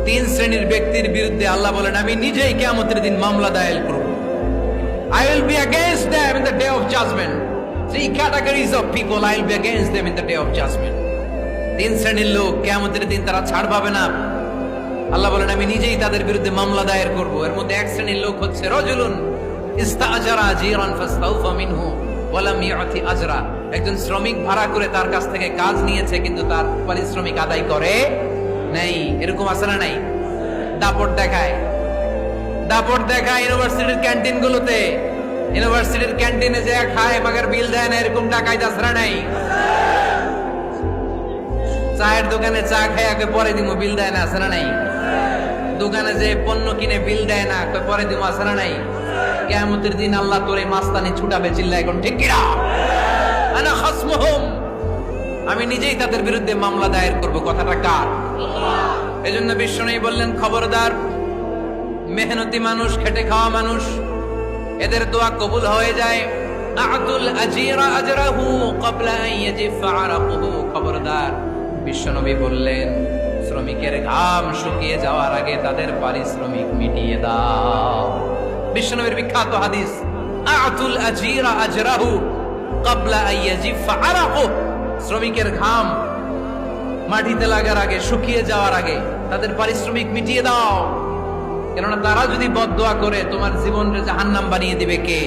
তিন শ্রেণীর ব্যক্তির বিরুদ্ধে আল্লাহ বলেন আমি নিজেই কিয়ামতের দিন মামলা দায়ের করব। I will be against them in the day of judgment. Three categories of people I will be against them in the day of judgment. তিন শ্রেণীর লোক কিয়ামতের দিন তারা ছাড় পাবে না। আল্লাহ বলেন আমি নিজেই তাদের বিরুদ্ধে মামলা দায়ের করব। এর মধ্যে এক শ্রেণীর লোক হচ্ছে রাজুলুন ইস্তাআজারা জিরান ফাস্তাউফা মিনহু ওয়া লাম ইউতি আজরা। একজন শ্রমিক ভাড়া করে তার কাছ থেকে কাজ নিয়েছে কিন্তু তার পারিশ্রমিক আদায় করে নাই। এরকম আছে না নাই? দাপট দেখায় ইউনিভার্সিটির ক্যান্টিন গুলোতে, ইউনিভার্সিটির ক্যান্টিনে যে খায় মাগার বিল দেয় না, এরকম টাকায় দাসরা নাই। চায়ের দোকানে চা খায় পরে দিমু বিল দেয় না, আছে না নাই? দোকানে যে পণ্য কিনে বিল দেয় না, পরে দিমু, আছে না নাই? কিয়ামতের দিন আল্লাহ তোরে মাস্তানি ছুটাবে, চিল্লা এখন ঠিক কিনা? আনা খাসমুহুম, আমি নিজেই তাদের বিরুদ্ধে মামলা দায়ের করব। কথাটা কার? এজন্য বিশ্বনবী বললেন খবরদার, মেহনতি মানুষ, খেটে খাওয়া মানুষ, এদের দোয়া কবুল হয়ে যায়। আতুল আজিরা আজরাহু ক্বাবলা আন ইয়াজিফা আরাকুহু। খবরদার, বিশ্বনবী বললেন শ্রমিকের ঘাম শুকিয়ে যাওয়ার আগে তাদের পারিশ্রমিক মিটিয়ে দাও। বিশ্বনবীর বিখ্যাত হাদিস, আতুল আজিরা আজরাহু ক্বাবলা আন ইয়াজিফা আরাকুহু। শ্রমিকের ঘাম মাটিতে লাগার আগে, শুকিয়ে যাওয়ার আগে তাদের পারিশ্রমিক মিটিয়ে দাও। কেননা তারা যদি বদদোয়া করে তোমার জীবনকে জাহান্নাম বানিয়ে দিবে কে?